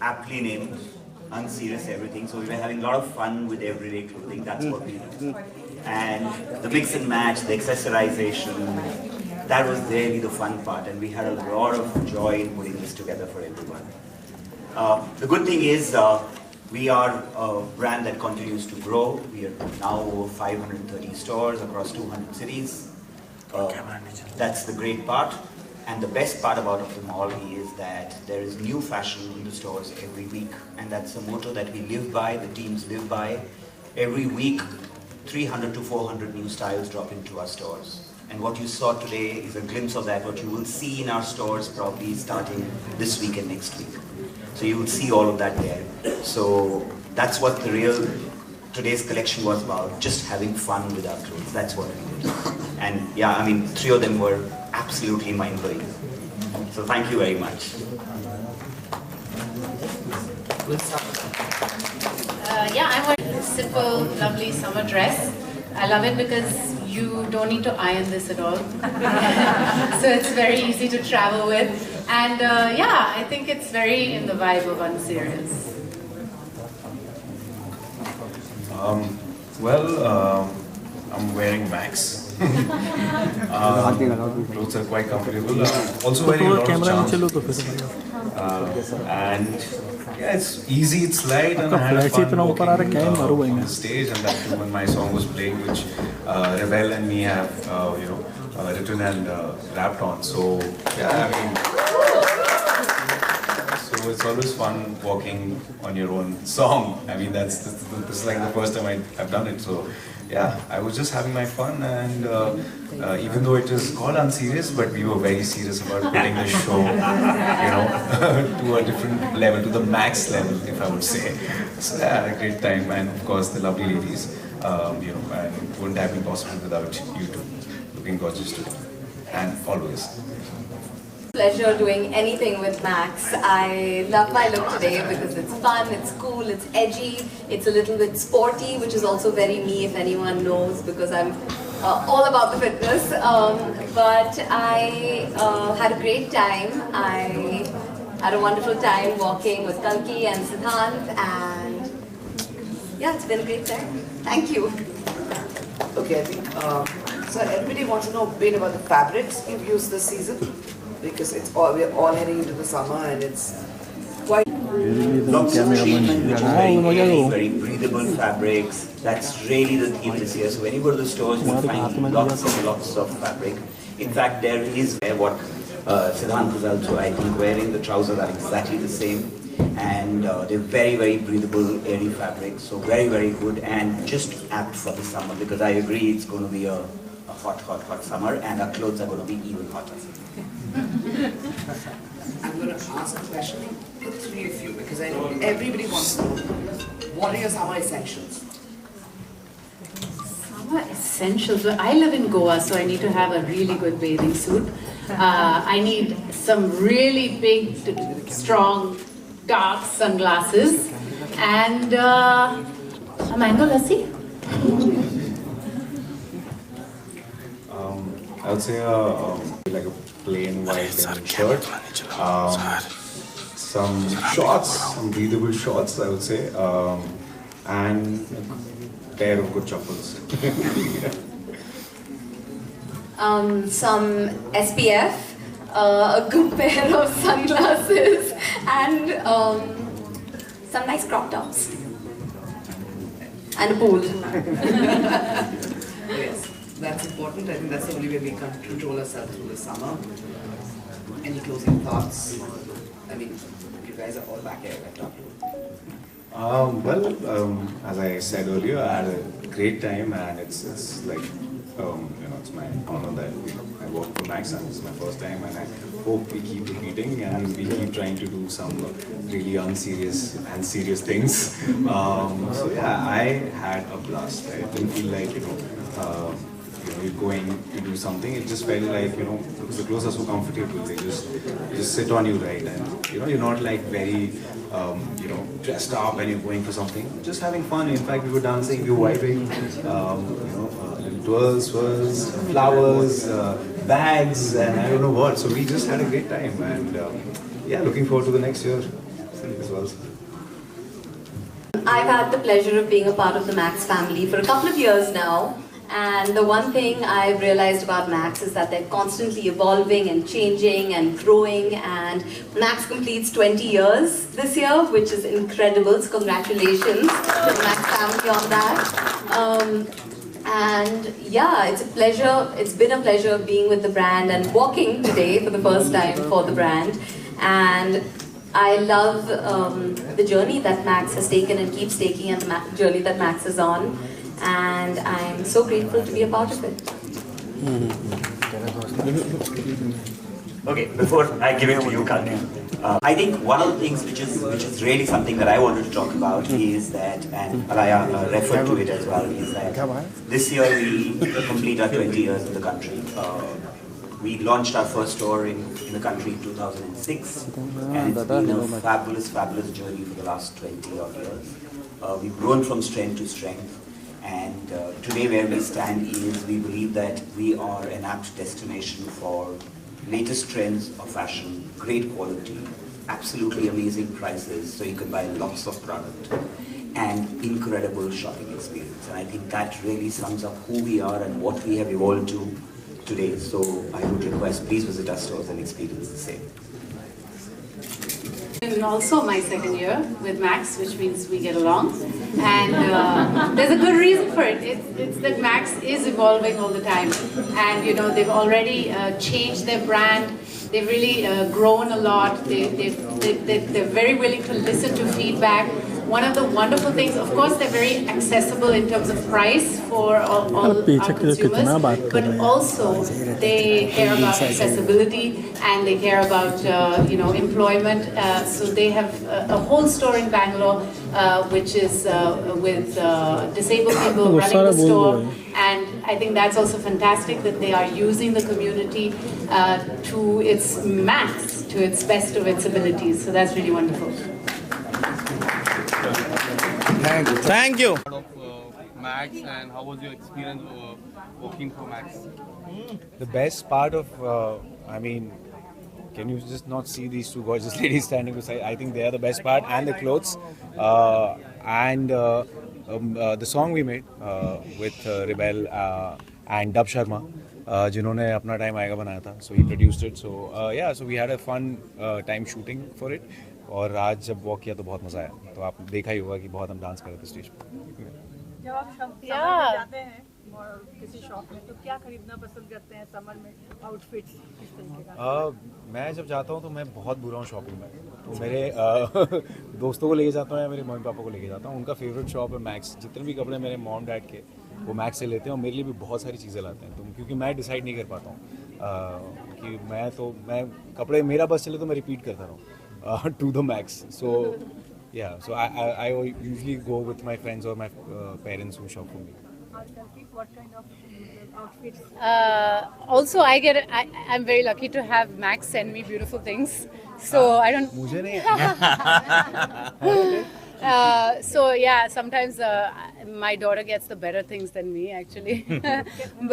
aptly named Unserious Everything. So we were having a lot of fun with everyday clothing. That's what we do. And the mix and match, the accessorization, that was really the fun part. And we had a lot of joy in putting this together for everyone. The good thing is we are a brand that continues to grow. We are now over 530 stores across 200 cities. That's the great part. And the best part about the mall is that there is new fashion in the stores every week. And that's a motto that we live by, the teams live by. Every week, 300 to 400 new styles drop into our stores. And what you saw today is a glimpse of that, what you will see in our stores probably starting this week and next week. So you will see all of that there. So that's what the real today's collection was about, just having fun with our clothes. That's what we did. And yeah, I mean, 3 of them were absolutely mind-blowing. So thank you very much. Yeah, I'm wearing a simple, lovely summer dress. I love it because you don't need to iron this at all. So it's very easy to travel with. And yeah, I think it's very in the vibe of Unserious. I'm wearing Max. Clothes are quite comfortable. Also wearing a lot of charms. And yeah, it's easy, it's light, and I had fun walking on the stage. And that too when my song was playing, which Rebel and me have written and rapped on. So yeah, I mean, so it's always fun walking on your own song. I mean, this is like the first time I've done it. So yeah, I was just having my fun, and even though it is called Unserious, but we were very serious about putting the show, to a different level, to the max level, if I would say. So yeah, I had a great time, and of course the lovely ladies, and it wouldn't have been possible without you two, looking gorgeous today, and always. Pleasure doing anything with Max. I love my look today because it's fun, it's cool, it's edgy, it's a little bit sporty, which is also very me if anyone knows, because I'm all about the fitness. But I had a great time. I had a wonderful time walking with Kalki and Siddhant, and yeah, it's been a great time. Thank you. Okay, I think, so everybody wants to know a bit about the fabrics you've used this season, because we're all heading into the summer and it's quite... Lots of treatment, which is very breathable fabrics. That's really the theme this year. So when you go to the stores, you'll find lots and lots of fabric. In fact, there is what Siddhant was also, I think, wearing. The trousers are exactly the same. And they're very, very breathable, airy fabrics. So very, very good and just apt for the summer, because I agree it's going to be a hot summer, and our clothes are going to be even hotter. I'm going to ask a question to the 3 of you, because I know everybody wants to know, what are your summer essentials? Summer essentials? Well, I live in Goa, so I need to have a really good bathing suit. I need some really big, strong, dark sunglasses, and a mango lassi. I would say like a plain white denim shirt, some shorts, some breathable shorts, I would say, and a pair of good chappals. Some SPF, a good pair of sunglasses, and some nice crop tops, and a pool. Yes, that's important. I think that's the only way we can control ourselves through the summer. Any closing thoughts? I mean, you guys are all back here. As I said earlier, I had a great time, and it's like, it's my honor that I worked for Max, and it's my first time, and I hope we keep repeating and we keep trying to do some really unserious and serious things. So yeah, I had a blast. I didn't feel like, you're going to do something. It just felt like, because the clothes are so comfortable, they just sit on you, right? And you're not like very dressed up and you're going for something. Just having fun. In fact, we were dancing, we were vibing, little twirls, flowers, bags, and I don't know what. So we just had a great time, and yeah, looking forward to the next year as well. also. I've had the pleasure of being a part of the Max family for a couple of years now. And the one thing I've realized about Max is that they're constantly evolving and changing and growing. And Max completes 20 years this year, which is incredible. So congratulations to the Max family on that. And yeah, it's a pleasure. It's been a pleasure being with the brand and walking today for the first time for the brand. And I love the journey that Max has taken and keeps taking, and the journey that Max is on. And I'm so grateful to be a part of it. Okay, before I give it to you, Kalni, I think one of the things which is really something that I wanted to talk about is that, and Alaya referred to it as well, is that this year we complete our 20 years in the country. We launched our first store in the country in 2006, and it's been a fabulous journey for the last 20 odd years. We've grown from strength to strength. And today where we stand is we believe that we are an apt destination for latest trends of fashion, great quality, absolutely amazing prices, so you can buy lots of product, and incredible shopping experience. And I think that really sums up who we are and what we have evolved to today. So I would request, please visit our stores and experience the same. And also my second year with Max, which means we get along. And there's a good reason for it. It's that Max is evolving all the time. And you know, they've already changed their brand. They've really grown a lot. They're very willing to listen to feedback. One of the wonderful things, of course, they're very accessible in terms of price for all our consumers, but also they care about accessibility and they care about employment. So they have a whole store in Bangalore, which is with disabled people running the store, and I think that's also fantastic that they are using the community to its max, to its best of its abilities. So that's really wonderful. Thank you. Of Max, and how was your experience working for Max? The best part of, can you just not see these two gorgeous ladies standing beside? I think they are the best part, and the clothes, and the song we made with Rebel and Dub Sharma, जिन्होंने अपना time आएगा बनाया था. So he produced it. So we had a fun time shooting for it. और आज जब walk किया तो बहुत मजा आया. तो आप देखा ही होगा कि बहुत हम डांस कर रहे थे स्टेज पे. जब आप समर में जाते हैं किसी शॉप में तो क्या खरीदना पसंद करते हैं समर में, आउटफिट्स किस तरीके का? मैं जब जाता हूँ तो मैं बहुत बुरा हूँ शॉपिंग में. तो मेरे दोस्तों को लेके जाता हूँ या मेरे मम्मी पापा को लेके जाता हूँ. उनका फेवरेट शॉप है मैक्स. जितने भी कपड़े मेरे मॉम डैड के वो मैक्स से लेते हैं, और मेरे लिए भी बहुत सारी चीज़ें लाते हैं. तो क्योंकि मैं डिसाइड नहीं कर पाता हूँ कि मैं कपड़े मेरा बस चले तो मैं रिपीट करता रहूँ to the max. So yeah, so I usually go with my friends or my parents who shop for me. What kind of outfits? Also, I'm very lucky to have Max send me beautiful things. So I don't. मुझे नहीं. So yeah, sometimes my daughter gets the better things than me actually.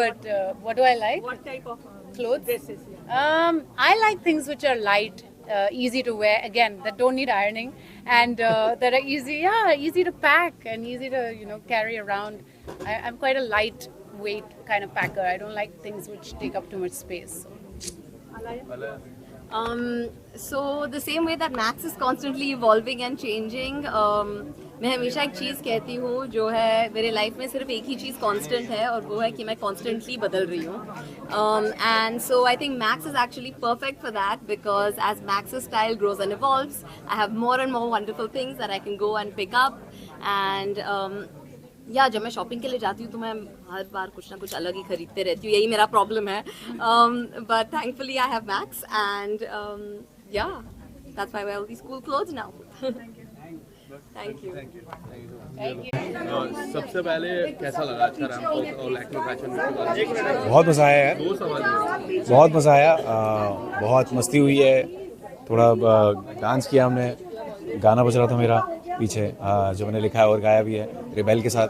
But what do I like? What type of Clothes? dresses? Yeah. I like things which are light, easy to wear. Again, that don't need ironing, and that are easy to pack and easy to carry around. I'm quite a lightweight kind of packer. I don't like things which take up too much space. So the same way that Max is constantly evolving and changing, मैं हमेशा एक चीज़ कहती हूँ जो है मेरे life में सिर्फ एक ही चीज़ कांस्टेंट है, और वो है कि मैं कॉन्स्टेंटली बदल रही हूँ. And so I think Max is actually perfect for that, because as Max's style grows and evolves, I have more and more wonderful things that I can go and pick up. And जब मैं shopping के लिए जाती हूँ तो मैं हर बार कुछ ना कुछ अलग ही खरीदते रहती हूँ. यही मेरा प्रॉब्लम है. But thankfully I have Max, and that's why I wear all these cool clothes now. Thank you. सबसे पहले कैसा लगा अच्छा रैंप और लैक्मे फैशन वीक? बहुत मज़ा आया यार. दो सवाल हैं. बहुत मज़ा आया. बहुत मस्ती हुई है. थोड़ा डांस किया हमने. गाना बज रहा था मेरा पीछे जो मैंने लिखा है और गाया भी है रिबेल के साथ.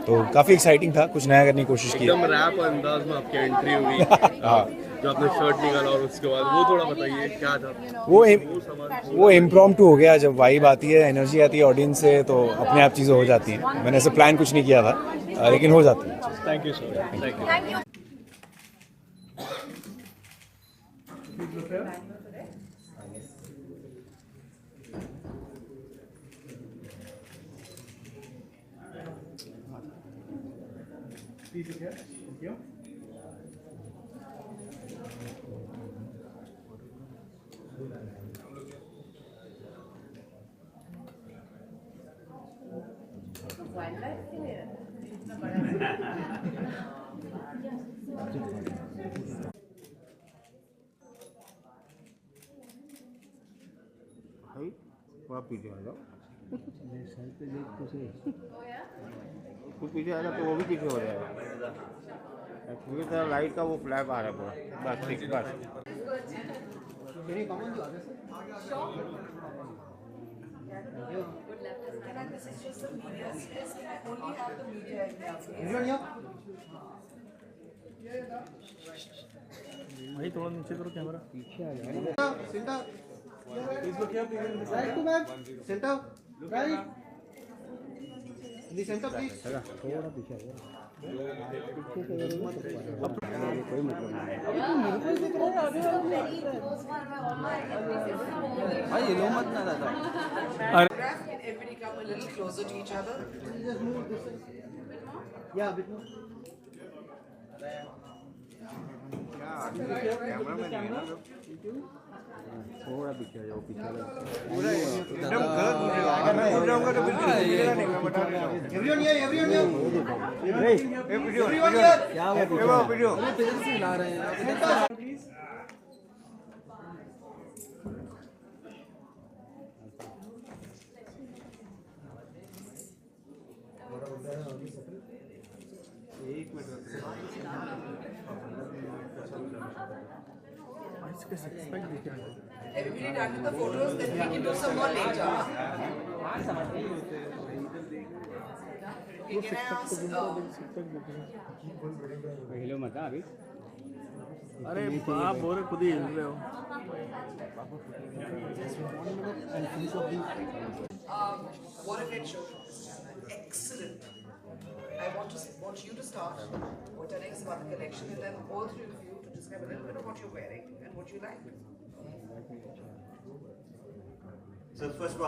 तो काफ़ी एक्साइटिंग था. कुछ नया करने की कोशिश की. एकदम रैप अंदाज में आपकी एंट्री हुई. हाँ, जो आपने शर्ट निकाला और उसके बाद वो थोड़ा बताइए क्या था? वो इम्प्रॉम्प्टू हो गया. जब वाइब आती है, एनर्जी आती है ऑडियंस से, तो अपने आप चीज़ें हो जाती हैं. मैंने ऐसे प्लान कुछ नहीं किया था, लेकिन हो जाती है. Thank you sir. Thank you. थोड़ा पीछे आ जाओ. तू पीछे आ जा तो वो भी पीछे हो जाएगा. क्योंकि तेरा लाइट का वो फ्लैप आ रहा है पूरा. बस ठीक. बस भाई थोड़ा नीचे करो कैमरा. पीछे आ जाओ. Centre. Right to back. Centre. Right. In the centre please. थोड़ा पीछे आ जाओ. कोई मतलब नहीं. भाई ये लो मत ना दादा. Everybody come a little closer to each other. Just move this way. Yeah, a bit more. थोड़ा पीछे आ जाओ. पीछे आ जाओ. पूरा एकदम गलत मुझे मैं उड़ जाऊंगा तो बिल्कुल मिलेगा नहीं. मैं बता रहा हूं. Everyone here. क्या हुआ? वीडियो पेज से ला रहे हैं. एक minute. Everybody done with the photos, then we can do some more later. You can ask. पहले मत अभी. अरे आप बोल खुद ही हिल रहे हो. What a great show. Excellent. I want you to start telling us about the collection, and then all three of you to describe a little bit of what you're wearing and what you like. So first of all,